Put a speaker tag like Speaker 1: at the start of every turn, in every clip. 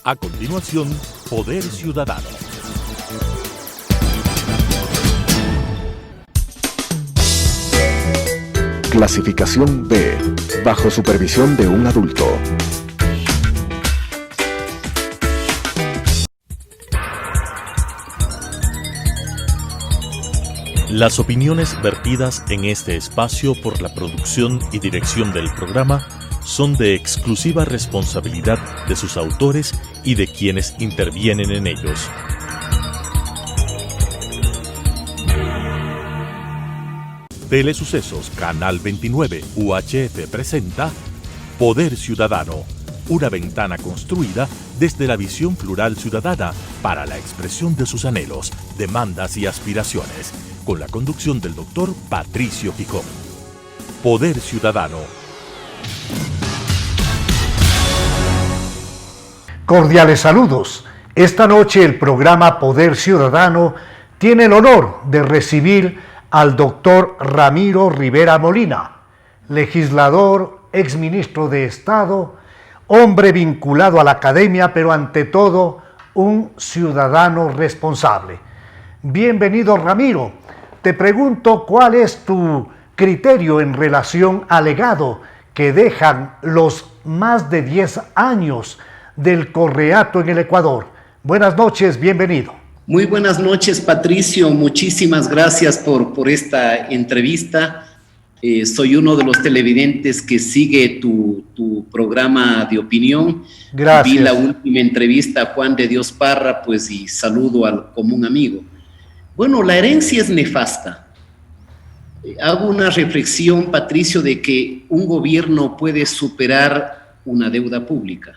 Speaker 1: A continuación, Poder Ciudadano.
Speaker 2: Clasificación B, bajo supervisión de un adulto.
Speaker 1: Las opiniones vertidas en este espacio por la producción y dirección del programa son de exclusiva responsabilidad de sus autores y de quienes intervienen en ellos. Telesucesos Canal 29 UHF presenta Poder Ciudadano, una ventana construida desde la visión plural ciudadana para la expresión de sus anhelos, demandas y aspiraciones, con la conducción del doctor Patricio Picón. Poder Ciudadano.
Speaker 3: Cordiales saludos. Esta noche el programa Poder Ciudadano tiene el honor de recibir al doctor Ramiro Rivera Molina, legislador, exministro de Estado, hombre vinculado a la academia, pero ante todo un ciudadano responsable. Bienvenido, Ramiro. Te pregunto, ¿cuál es tu criterio en relación al legado que dejan los más de 10 años del Correato en el Ecuador? Buenas noches, bienvenido.
Speaker 4: Muy buenas noches, Patricio. Muchísimas gracias por esta entrevista. Soy uno de los televidentes que sigue tu programa de opinión.
Speaker 3: Gracias.
Speaker 4: Vi la última entrevista a Juan de Dios Parra, pues, y saludo al común amigo. Bueno, la herencia es nefasta. Hago una reflexión, Patricio, de que un gobierno puede superar una deuda pública.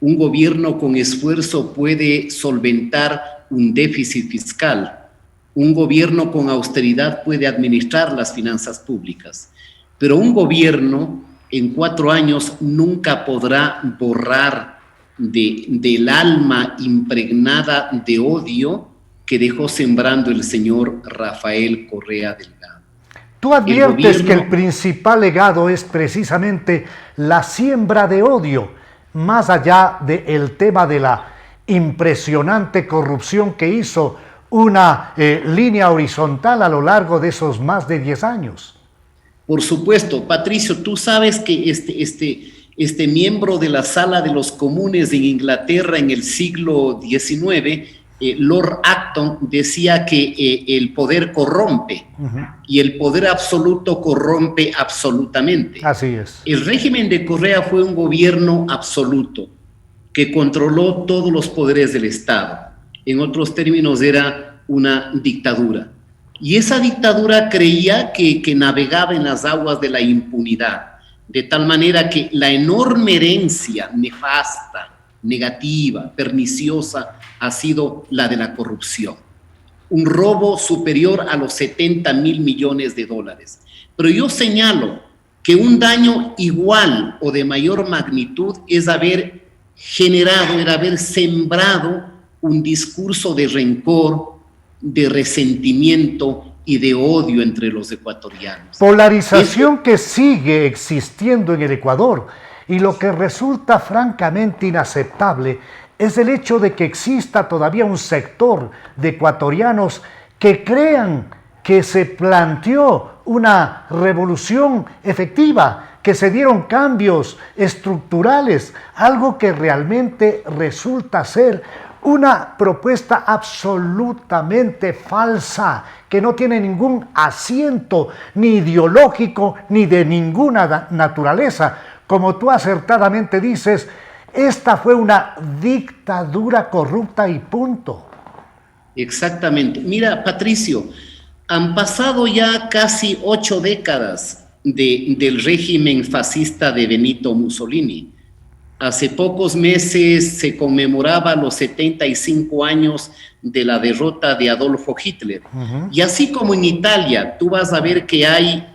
Speaker 4: Un gobierno con esfuerzo puede solventar un déficit fiscal. Un gobierno con austeridad puede administrar las finanzas públicas. Pero un gobierno en 4 años nunca podrá borrar del alma impregnada de odio que dejó sembrando el señor Rafael Correa Delgado.
Speaker 3: Tú adviertes que el principal legado es precisamente la siembra de odio, más allá del tema de la impresionante corrupción que hizo una línea horizontal a lo largo de esos más de 10 años.
Speaker 4: Por supuesto, Patricio, tú sabes que este miembro de la Sala de los Comunes en Inglaterra en el siglo XIX, Lord Acton, decía que el poder corrompe, y el poder absoluto corrompe absolutamente.
Speaker 3: Así es.
Speaker 4: El régimen de Correa fue un gobierno absoluto que controló todos los poderes del Estado. En otros términos, era una dictadura. Y esa dictadura creía que navegaba en las aguas de la impunidad, de tal manera que la enorme herencia nefasta, negativa, perniciosa, ha sido la de la corrupción. Un robo superior a los 70,000 millones de dólares. Pero yo señalo que un daño igual o de mayor magnitud es haber sembrado un discurso de rencor, de resentimiento y de odio entre los ecuatorianos.
Speaker 3: Polarización que sigue existiendo en el Ecuador, y lo que resulta francamente inaceptable es el hecho de que exista todavía un sector de ecuatorianos que crean que se planteó una revolución efectiva, que se dieron cambios estructurales, algo que realmente resulta ser una propuesta absolutamente falsa, que no tiene ningún asiento ni ideológico ni de ninguna naturaleza. Como tú acertadamente dices, esta fue una dictadura corrupta y punto.
Speaker 4: Exactamente. Mira, Patricio, han pasado ya casi 8 décadas del régimen fascista de Benito Mussolini. Hace pocos meses se conmemoraba los 75 años de la derrota de Adolfo Hitler. Y así como en Italia, tú vas a ver que hay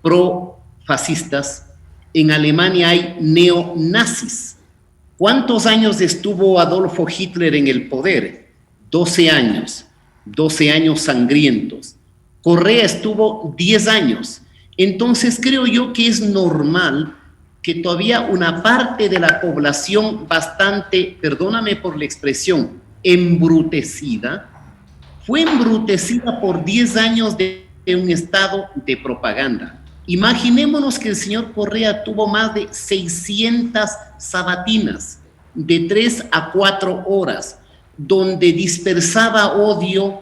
Speaker 4: pro-fascistas, en Alemania hay neonazis. ¿Cuántos años estuvo Adolfo Hitler en el poder? 12 años sangrientos. Correa estuvo 10 años. Entonces creo yo que es normal que todavía una parte de la población bastante, perdóname por la expresión, embrutecida, fue embrutecida por 10 años de un estado de propaganda. Imaginémonos que el señor Correa tuvo más de 600 sabatinas de 3 a 4 horas, donde dispersaba odio,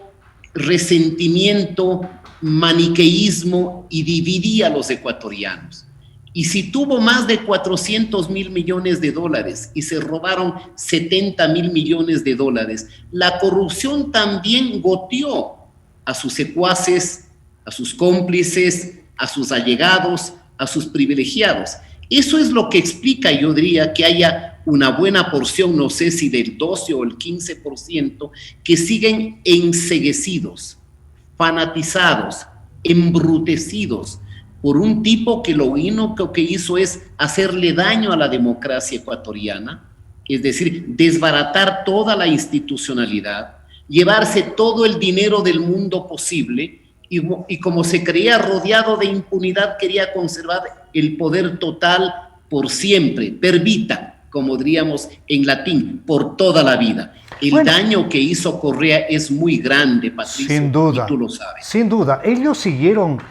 Speaker 4: resentimiento, maniqueísmo y dividía a los ecuatorianos. Y si tuvo más de 400.000 millones de dólares y se robaron 70.000 millones de dólares, la corrupción también goteó a sus secuaces, a sus cómplices, a sus allegados, a sus privilegiados. Eso es lo que explica, yo diría, que haya una buena porción, no sé si del 12 o el 15%, que siguen enceguecidos, fanatizados, embrutecidos por un tipo que lo único que hizo es hacerle daño a la democracia ecuatoriana, es decir, desbaratar toda la institucionalidad, llevarse todo el dinero del mundo posible y como se creía rodeado de impunidad, quería conservar el poder total por siempre, per vita, como diríamos en latín, por toda la vida. El daño que hizo Correa es muy grande, Patricio,
Speaker 3: sin duda,
Speaker 4: y tú lo sabes.
Speaker 3: Sin duda, ellos siguieron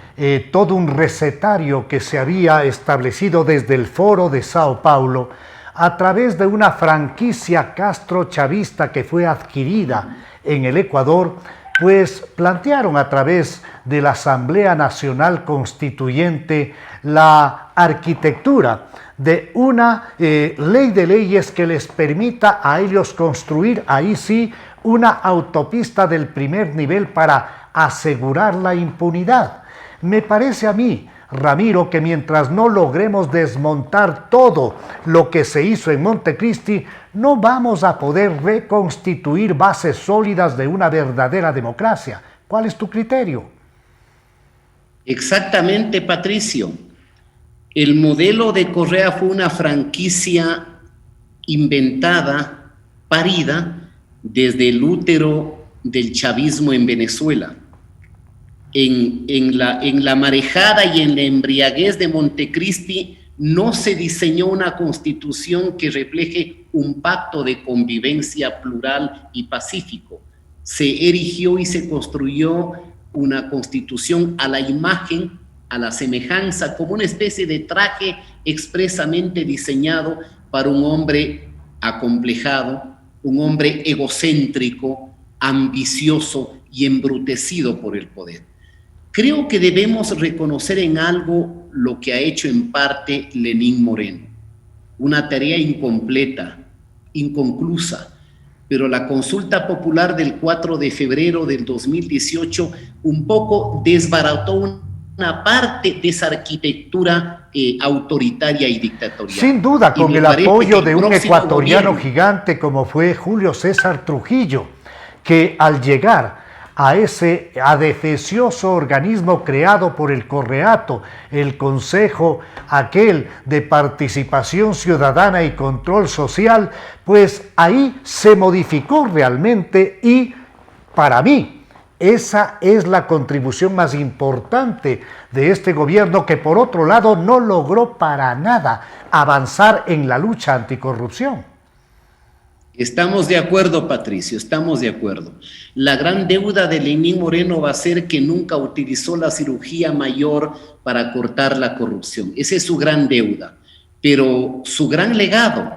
Speaker 3: todo un recetario que se había establecido desde el Foro de Sao Paulo a través de una franquicia castro-chavista que fue adquirida en el Ecuador, pues plantearon a través de la Asamblea Nacional Constituyente la arquitectura de una ley de leyes que les permita a ellos construir, ahí sí, una autopista del primer nivel para asegurar la impunidad. Me parece a mí, Ramiro, que mientras no logremos desmontar todo lo que se hizo en Montecristi, no vamos a poder reconstituir bases sólidas de una verdadera democracia. ¿Cuál es tu criterio?
Speaker 4: Exactamente, Patricio. El modelo de Correa fue una franquicia inventada, parida, desde el útero del chavismo en Venezuela. En la marejada y en la embriaguez de Montecristi no se diseñó una constitución que refleje un pacto de convivencia plural y pacífico. Se erigió y se construyó una constitución a la imagen, a la semejanza, como una especie de traje expresamente diseñado para un hombre acomplejado, un hombre egocéntrico, ambicioso y embrutecido por el poder. Creo que debemos reconocer en algo lo que ha hecho en parte Lenín Moreno, una tarea incompleta, inconclusa, pero la consulta popular del 4 de febrero del 2018 un poco desbarató una parte de esa arquitectura autoritaria y dictatorial.
Speaker 3: Sin duda, con el apoyo de un ecuatoriano gigante como fue Julio César Trujillo, que al llegar a ese adefesioso organismo creado por el Correato, el Consejo aquel de Participación Ciudadana y Control Social, pues ahí se modificó realmente y para mí esa es la contribución más importante de este gobierno que por otro lado no logró para nada avanzar en la lucha anticorrupción.
Speaker 4: Estamos de acuerdo, Patricio, estamos de acuerdo. La gran deuda de Lenín Moreno va a ser que nunca utilizó la cirugía mayor para cortar la corrupción. Esa es su gran deuda. Pero su gran legado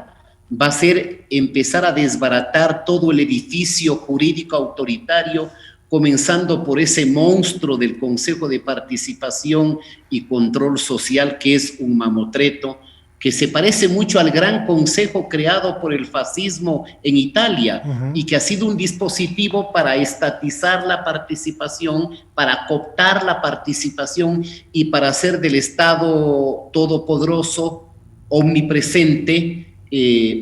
Speaker 4: va a ser empezar a desbaratar todo el edificio jurídico autoritario, comenzando por ese monstruo del Consejo de Participación y Control Social, que es un mamotreto, que se parece mucho al gran consejo creado por el fascismo en Italia y que ha sido un dispositivo para estatizar la participación, para cooptar la participación y para hacer del Estado todopoderoso, omnipresente,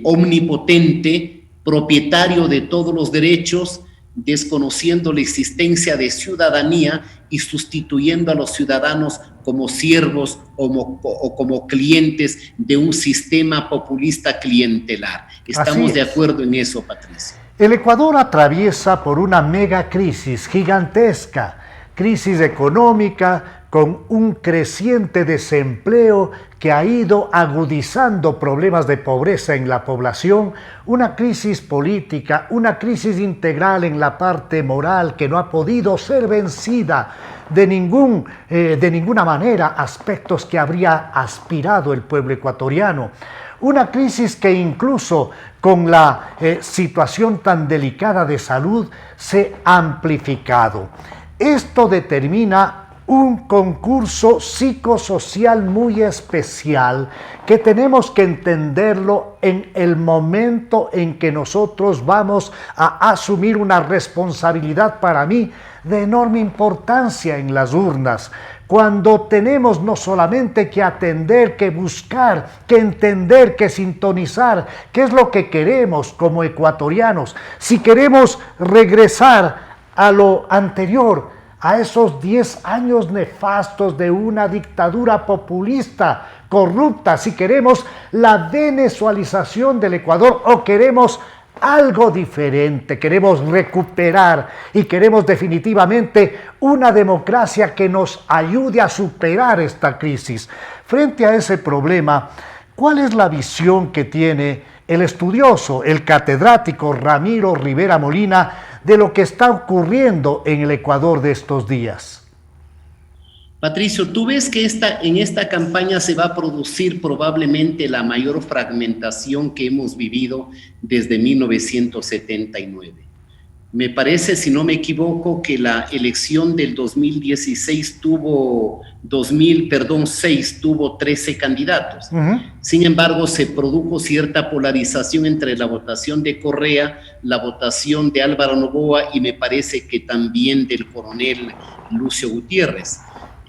Speaker 4: omnipotente, propietario de todos los derechos, desconociendo la existencia de ciudadanía y sustituyendo a los ciudadanos como siervos o como clientes de un sistema populista clientelar. Estamos de acuerdo en eso, Patricia.
Speaker 3: El Ecuador atraviesa por una mega crisis gigantesca, crisis económica con un creciente desempleo que ha ido agudizando problemas de pobreza en la población, una crisis política, una crisis integral en la parte moral que no ha podido ser vencida de ninguna manera, aspectos que habría aspirado el pueblo ecuatoriano. Una crisis que incluso con la situación tan delicada de salud se ha amplificado. Esto determina un concurso psicosocial muy especial que tenemos que entenderlo en el momento en que nosotros vamos a asumir una responsabilidad, para mí, de enorme importancia en las urnas. Cuando tenemos no solamente que atender, que buscar, que entender, que sintonizar qué es lo que queremos como ecuatorianos, si queremos regresar a lo anterior, a esos 10 años nefastos de una dictadura populista, corrupta, si queremos la venezualización del Ecuador o queremos algo diferente, queremos recuperar y queremos definitivamente una democracia que nos ayude a superar esta crisis. Frente a ese problema, ¿cuál es la visión que tiene el estudioso, el catedrático Ramiro Rivera Molina, de lo que está ocurriendo en el Ecuador de estos días?
Speaker 4: Patricio, ¿tú ves que en esta campaña se va a producir probablemente la mayor fragmentación que hemos vivido desde 1979? Me parece, si no me equivoco, que la elección del 2016 tuvo 13 candidatos. Sin embargo, se produjo cierta polarización entre la votación de Correa, la votación de Álvaro Noboa y me parece que también del coronel Lucio Gutiérrez.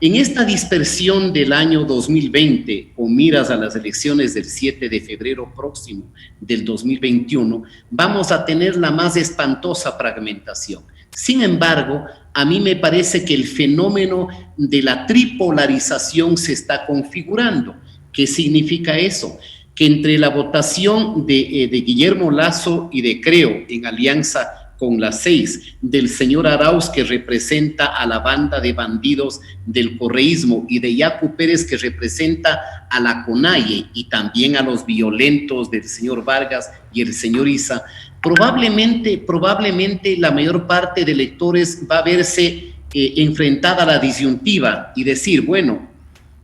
Speaker 4: En esta dispersión del año 2020, con miras a las elecciones del 7 de febrero próximo del 2021, vamos a tener la más espantosa fragmentación. Sin embargo, a mí me parece que el fenómeno de la tripolarización se está configurando. ¿Qué significa eso? Que entre la votación de Guillermo Lasso y de Creo, en alianza con las 6, del señor Arauz, que representa a la banda de bandidos del correísmo, y de Yacu Pérez, que representa a la CONAIE y también a los violentos del señor Vargas y el señor Issa, probablemente la mayor parte de electores va a verse enfrentada a la disyuntiva y decir, bueno,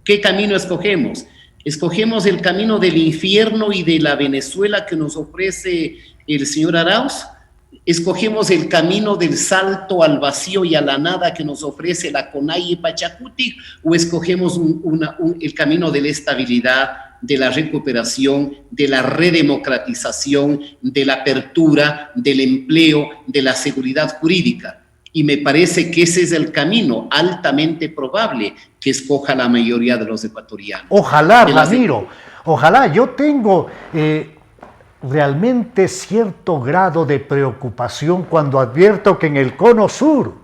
Speaker 4: ¿qué camino escogemos? ¿Escogemos el camino del infierno y de la Venezuela que nos ofrece el señor Arauz? ¿Escogemos el camino del salto al vacío y a la nada que nos ofrece la CONAIE Pachacuti? ¿O escogemos el camino de la estabilidad, de la recuperación, de la redemocratización, de la apertura, del empleo, de la seguridad jurídica? Y me parece que ese es el camino altamente probable que escoja la mayoría de los ecuatorianos.
Speaker 3: Ojalá, Ramiro, ojalá. Yo tengo realmente cierto grado de preocupación cuando advierto que en el Cono Sur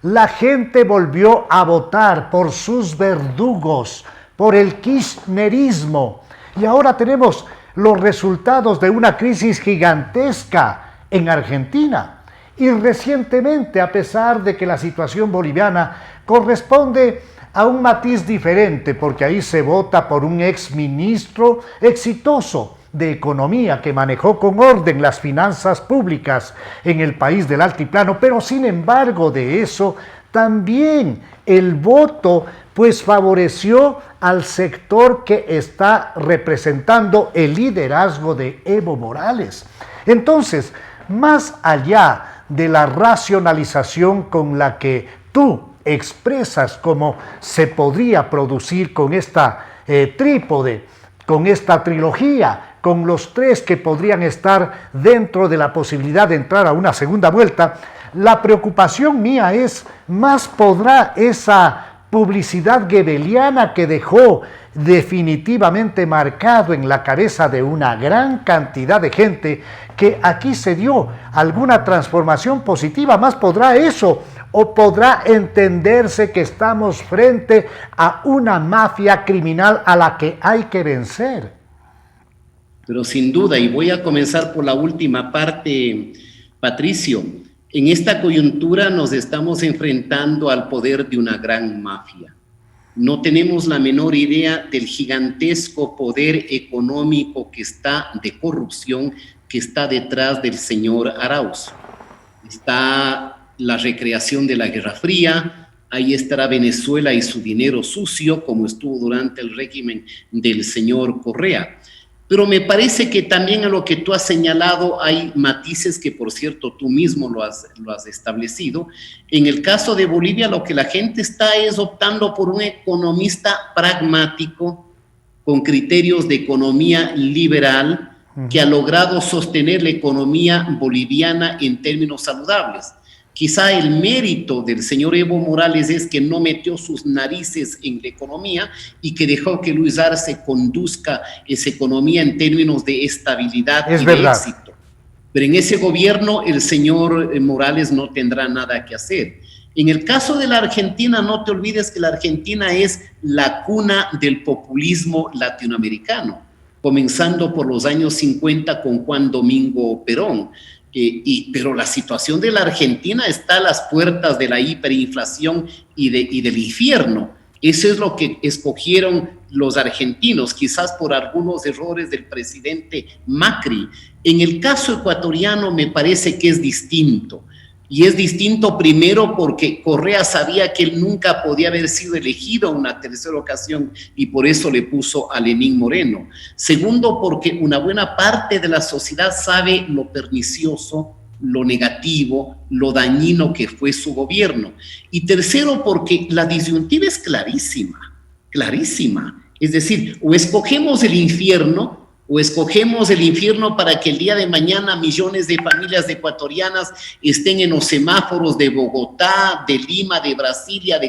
Speaker 3: la gente volvió a votar por sus verdugos, por el kirchnerismo, y ahora tenemos los resultados de una crisis gigantesca en Argentina. Y recientemente, a pesar de que la situación boliviana corresponde a un matiz diferente, porque ahí se vota por un exministro exitoso de Economía que manejó con orden las finanzas públicas en el país del altiplano, pero sin embargo de eso también el voto pues favoreció al sector que está representando el liderazgo de Evo Morales. Entonces, más allá de la racionalización con la que tú expresas cómo se podría producir con esta trípode, con esta trilogía, con los 3 que podrían estar dentro de la posibilidad de entrar a una segunda vuelta, la preocupación mía es, ¿más podrá esa publicidad goebbeliana que dejó definitivamente marcado en la cabeza de una gran cantidad de gente que aquí se dio alguna transformación positiva? ¿Más podrá eso? ¿O podrá entenderse que estamos frente a una mafia criminal a la que hay que vencer?
Speaker 4: Pero sin duda, y voy a comenzar por la última parte, Patricio, en esta coyuntura nos estamos enfrentando al poder de una gran mafia. no tenemos la menor idea del gigantesco poder económico que está de corrupción que está detrás del señor Arauz. Está la recreación de la Guerra Fría, ahí estará Venezuela y su dinero sucio, como estuvo durante el régimen del señor Correa. Pero me parece que también a lo que tú has señalado hay matices que, por cierto, tú mismo lo has establecido. En el caso de Bolivia, lo que la gente está es optando por un economista pragmático, con criterios de economía liberal, que ha logrado sostener la economía boliviana en términos saludables. Quizá el mérito del señor Evo Morales es que no metió sus narices en la economía y que dejó que Luis Arce conduzca esa economía en términos de estabilidad y de éxito. Pero en ese gobierno el señor Morales no tendrá nada que hacer. En el caso de la Argentina, no te olvides que la Argentina es la cuna del populismo latinoamericano, comenzando por los años 50 con Juan Domingo Perón. Pero la situación de la Argentina está a las puertas de la hiperinflación y del infierno. Eso es lo que escogieron los argentinos, quizás por algunos errores del presidente Macri. En el caso ecuatoriano me parece que es distinto. Y es distinto primero porque Correa sabía que él nunca podía haber sido elegido una tercera ocasión y por eso le puso a Lenín Moreno. Segundo, porque una buena parte de la sociedad sabe lo pernicioso, lo negativo, lo dañino que fue su gobierno. Y tercero, porque la disyuntiva es clarísima, clarísima. Es decir, o escogemos el infierno para que el día de mañana millones de familias ecuatorianas estén en los semáforos de Bogotá, de Lima, de Brasilia,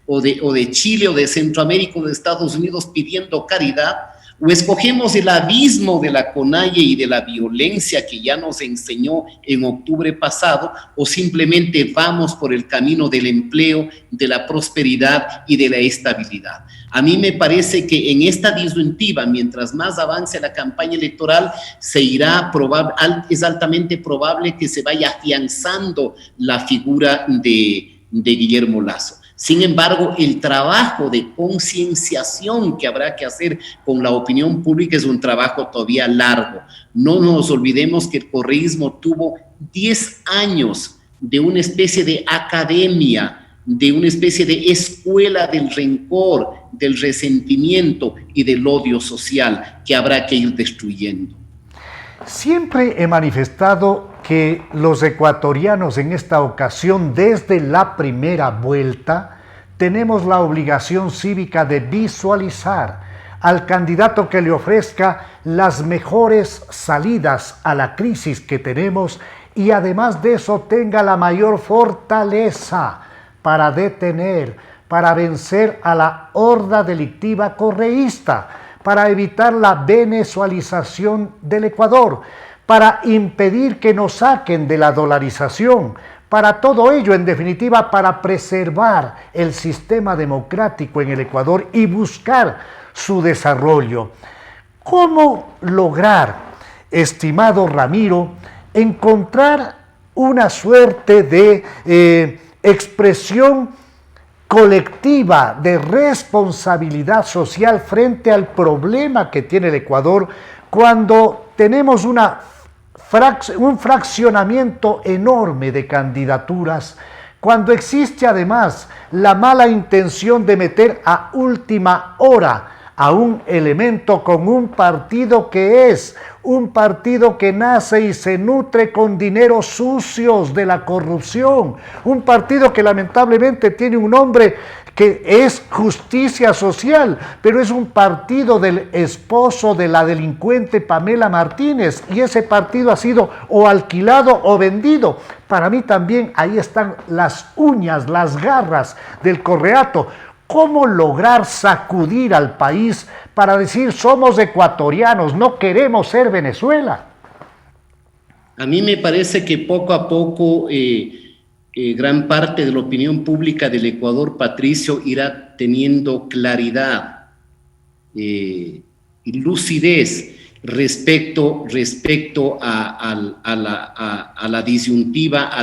Speaker 4: o de Chile, o de Centroamérica, o de Estados Unidos pidiendo caridad, o escogemos el abismo de la CONAIE y de la violencia que ya nos enseñó en octubre pasado, o simplemente vamos por el camino del empleo, de la prosperidad y de la estabilidad. A mí me parece que en esta disyuntiva, mientras más avance la campaña electoral, es altamente probable que se vaya afianzando la figura de Guillermo Lasso. Sin embargo, el trabajo de concienciación que habrá que hacer con la opinión pública es un trabajo todavía largo. No nos olvidemos que el correísmo tuvo 10 años de una especie de academia, de una especie de escuela del rencor, del resentimiento y del odio social que habrá que ir destruyendo.
Speaker 3: Siempre he manifestado que los ecuatorianos en esta ocasión, desde la primera vuelta, tenemos la obligación cívica de visualizar al candidato que le ofrezca las mejores salidas a la crisis que tenemos y además de eso tenga la mayor fortaleza para detener, para vencer a la horda delictiva correísta, para evitar la venezualización del Ecuador, para impedir que nos saquen de la dolarización, para todo ello, en definitiva, para preservar el sistema democrático en el Ecuador y buscar su desarrollo. ¿Cómo lograr, estimado Ramiro, encontrar una suerte de expresión colectiva de responsabilidad social frente al problema que tiene el Ecuador cuando tenemos un fraccionamiento enorme de candidaturas, cuando existe además la mala intención de meter a última hora a un elemento con un partido que es un partido que nace y se nutre con dineros sucios de la corrupción, un partido que lamentablemente tiene un nombre que es Justicia Social, pero es un partido del esposo de la delincuente Pamela Martínez, y ese partido ha sido o alquilado o vendido. Para mí también ahí están las uñas, las garras del correato. ¿Cómo lograr sacudir al país para decir somos ecuatorianos, no queremos ser Venezuela?
Speaker 4: A mí me parece que poco a poco gran parte de la opinión pública del Ecuador, Patricio, irá teniendo claridad y lucidez respecto a la disyuntiva a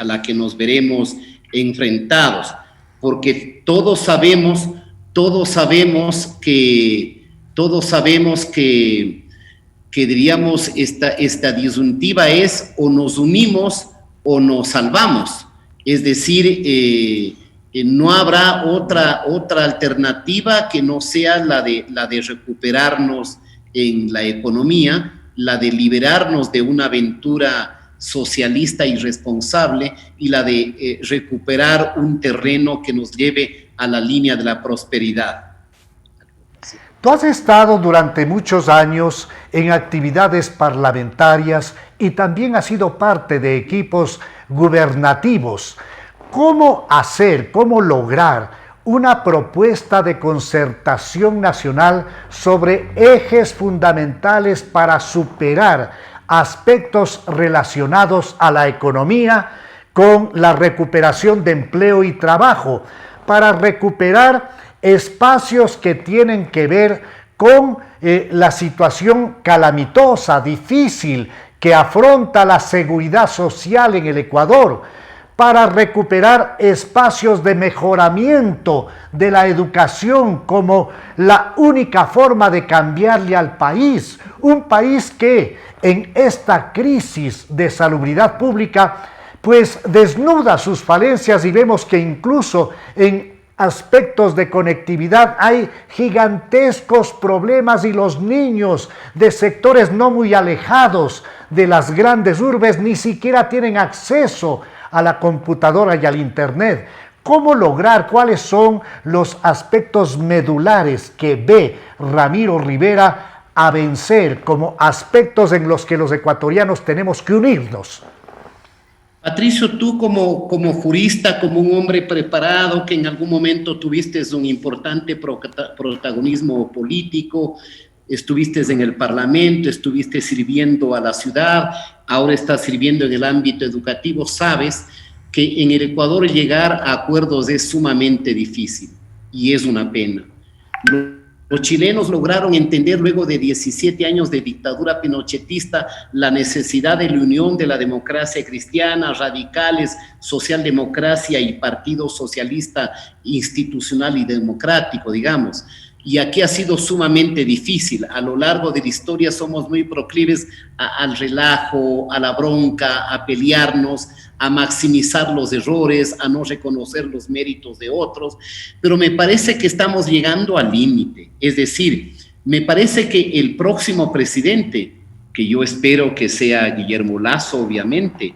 Speaker 4: la que nos veremos enfrentados. Porque todos sabemos todos sabemos que diríamos, esta disyuntiva es o nos unimos o nos salvamos. Es decir, no habrá otra alternativa que no sea la de recuperarnos en la economía, la de liberarnos de una aventura socialista irresponsable y la de recuperar un terreno que nos lleve a la línea de la prosperidad.
Speaker 3: Tú has estado durante muchos años en actividades parlamentarias y también has sido parte de equipos gubernativos. ¿Cómo lograr una propuesta de concertación nacional sobre ejes fundamentales para superar aspectos relacionados a la economía con la recuperación de empleo y trabajo, para recuperar espacios que tienen que ver con la situación calamitosa, difícil, que afronta la seguridad social en el Ecuador, para recuperar espacios de mejoramiento de la educación como la única forma de cambiarle al país, un país que en esta crisis de salubridad pública pues desnuda sus falencias y vemos que incluso en aspectos de conectividad hay gigantescos problemas y los niños de sectores no muy alejados de las grandes urbes ni siquiera tienen acceso a la computadora y al internet. ¿Cómo lograr? ¿Cuáles son los aspectos medulares que ve Ramiro Rivera a vencer como aspectos en los que los ecuatorianos tenemos que unirnos?
Speaker 4: Patricio, tú como jurista, como un hombre preparado, que en algún momento tuviste un importante protagonismo político, estuviste en el Parlamento, estuviste sirviendo a la ciudad, ahora estás sirviendo en el ámbito educativo, sabes que en el Ecuador llegar a acuerdos es sumamente difícil y es una pena. Los chilenos lograron entender luego de 17 años de dictadura pinochetista la necesidad de la unión de la democracia cristiana, radicales, socialdemocracia y partido socialista institucional y democrático, digamos. Y aquí ha sido sumamente difícil. A lo largo de la historia somos muy proclives al relajo, a la bronca, a pelearnos, a maximizar los errores, a no reconocer los méritos de otros, pero me parece que estamos llegando al límite. Es decir, me parece que el próximo presidente, que yo espero que sea Guillermo Lasso, obviamente,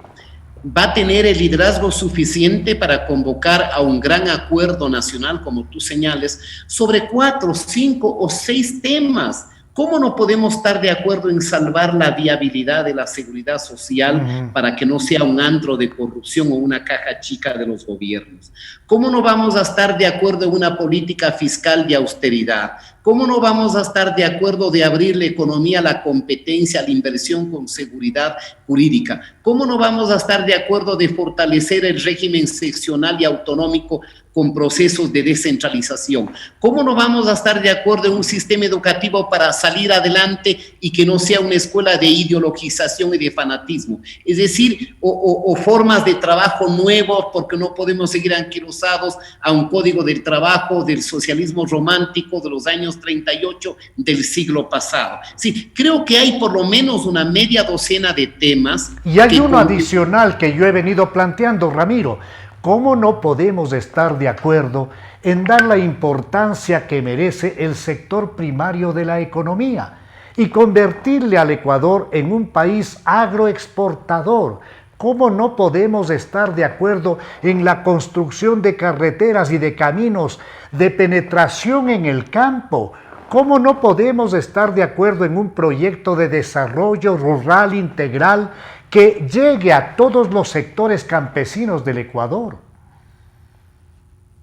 Speaker 4: va a tener el liderazgo suficiente para convocar a un gran acuerdo nacional, como tú señales, sobre 4, 5 o 6 temas. ¿Cómo no podemos estar de acuerdo en salvar la viabilidad de la seguridad social para que no sea un antro de corrupción o una caja chica de los gobiernos? ¿Cómo no vamos a estar de acuerdo en una política fiscal de austeridad? ¿Cómo no vamos a estar de acuerdo de abrir la economía a la competencia, a la inversión con seguridad jurídica? ¿Cómo no vamos a estar de acuerdo de fortalecer el régimen seccional y autonómico con procesos de descentralización? ¿Cómo no vamos a estar de acuerdo en un sistema educativo para salir adelante y que no sea una escuela de ideologización y de fanatismo? Es decir, o formas de trabajo nuevos, porque no podemos seguir anquilosados a un código del trabajo del socialismo romántico de los años 38 del siglo pasado. Sí, creo que hay por lo menos una media docena de temas.
Speaker 3: Y hay uno adicional que yo he venido planteando, Ramiro. ¿Cómo no podemos estar de acuerdo en dar la importancia que merece el sector primario de la economía y convertirle al Ecuador en un país agroexportador? ¿Cómo no podemos estar de acuerdo en la construcción de carreteras y de caminos de penetración en el campo? ¿Cómo no podemos estar de acuerdo en un proyecto de desarrollo rural integral que llegue a todos los sectores campesinos del Ecuador?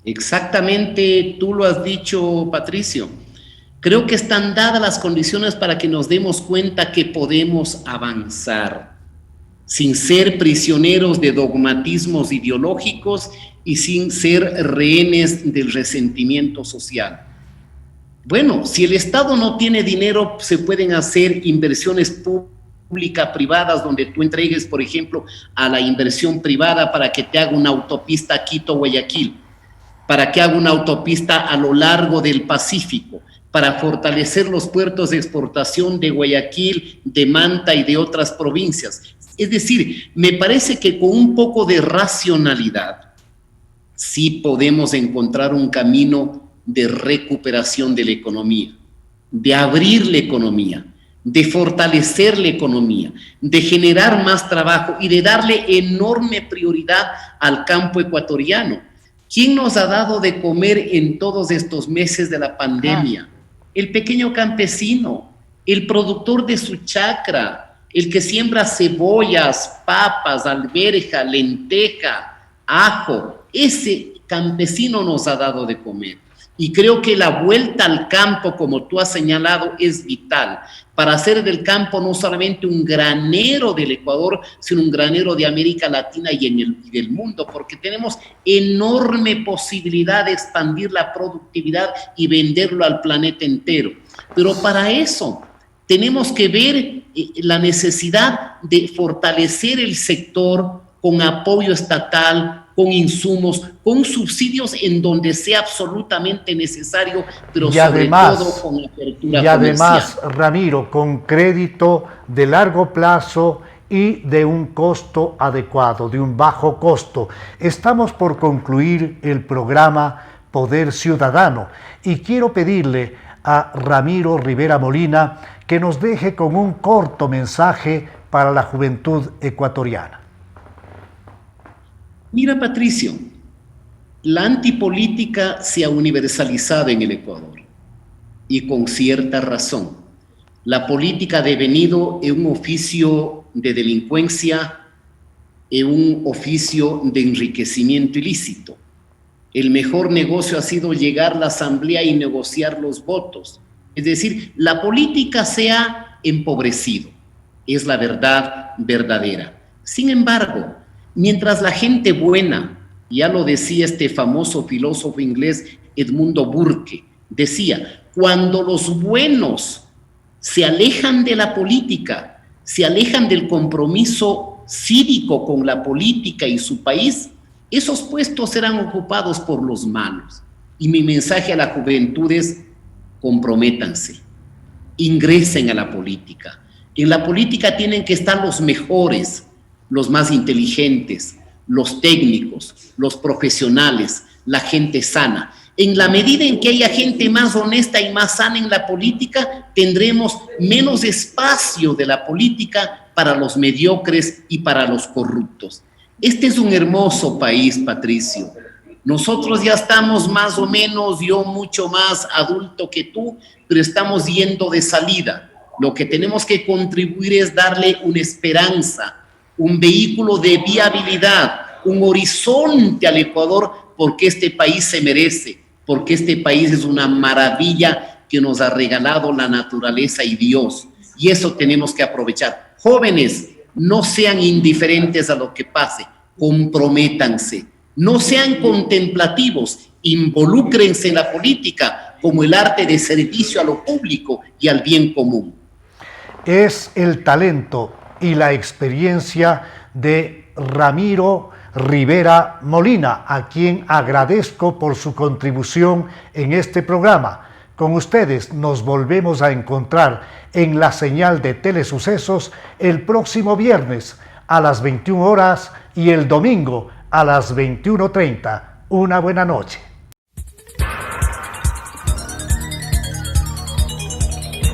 Speaker 4: Exactamente, tú lo has dicho, Patricio. Creo que están dadas las condiciones para que nos demos cuenta que podemos avanzar sin ser prisioneros de dogmatismos ideológicos y sin ser rehenes del resentimiento social. Bueno, si el Estado no tiene dinero, se pueden hacer inversiones pública-privadas donde tú entregues, por ejemplo, a la inversión privada para que te haga una autopista Quito-Guayaquil. para que haga una autopista a lo largo del Pacífico, para fortalecer los puertos de exportación de Guayaquil, de Manta y de otras provincias. Es decir, me parece que con un poco de racionalidad sí podemos encontrar un camino de recuperación de la economía, de abrir la economía, de fortalecer la economía, de generar más trabajo y de darle enorme prioridad al campo ecuatoriano. ¿Quién nos ha dado de comer en todos estos meses de la pandemia? El pequeño campesino, el productor de su chacra, el que siembra cebollas, papas, alberja, lenteja, ajo. Ese campesino nos ha dado de comer. Y creo que la vuelta al campo, como tú has señalado, es vital para hacer del campo no solamente un granero del Ecuador, sino un granero de América Latina y del mundo, porque tenemos enorme posibilidad de expandir la productividad y venderlo al planeta entero. Pero para eso tenemos que ver la necesidad de fortalecer el sector con apoyo estatal, con insumos, con subsidios en donde sea absolutamente necesario, pero sobre todo con apertura comercial.
Speaker 3: Y además, Ramiro, con crédito de largo plazo y de un costo adecuado, de un bajo costo. Estamos por concluir el programa Poder Ciudadano y quiero pedirle a Ramiro Rivera Molina que nos deje con un corto mensaje para la juventud ecuatoriana.
Speaker 4: Mira, Patricio, la antipolítica se ha universalizado en el Ecuador y con cierta razón. La política ha devenido en un oficio de delincuencia, en un oficio de enriquecimiento ilícito. El mejor negocio ha sido llegar a la asamblea y negociar los votos. Es decir, la política se ha empobrecido. Es la verdad verdadera. Sin embargo, mientras la gente buena, ya lo decía este famoso filósofo inglés Edmundo Burke, decía, cuando los buenos se alejan de la política, se alejan del compromiso cívico con la política y su país, esos puestos serán ocupados por los malos. Y mi mensaje a la juventud es, comprométanse, ingresen a la política. En la política tienen que estar los mejores, los más inteligentes, los técnicos, los profesionales, la gente sana. En la medida en que haya gente más honesta y más sana en la política, tendremos menos espacio de la política para los mediocres y para los corruptos. Este es un hermoso país, Patricio. Nosotros ya estamos más o menos, yo mucho más adulto que tú, pero estamos yendo de salida. Lo que tenemos que contribuir es darle una esperanza, un vehículo de viabilidad, un horizonte al Ecuador, porque este país se merece, porque este país es una maravilla que nos ha regalado la naturaleza y Dios, y eso tenemos que aprovechar. Jóvenes, no sean indiferentes a lo que pase, comprométanse, no sean contemplativos, involúcrense en la política como el arte de servicio a lo público y al bien común.
Speaker 3: Es el talento y la experiencia de Ramiro Rivera Molina, a quien agradezco por su contribución en este programa. Con ustedes nos volvemos a encontrar en la señal de Telesucesos el próximo viernes a las 21 horas y el domingo a las 21:30. Una buena noche.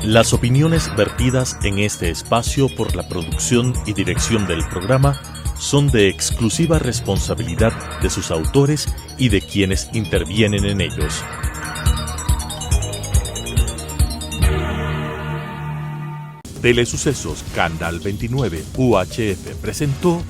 Speaker 1: Las opiniones vertidas en este espacio por la producción y dirección del programa son de exclusiva responsabilidad de sus autores y de quienes intervienen en ellos. Telesucesos Canal 29 UHF presentó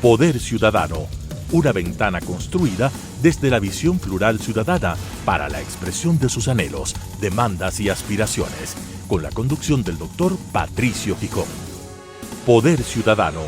Speaker 1: Poder Ciudadano, una ventana construida desde la visión plural ciudadana para la expresión de sus anhelos, demandas y aspiraciones, con la conducción del doctor Patricio Gijón. Poder Ciudadano.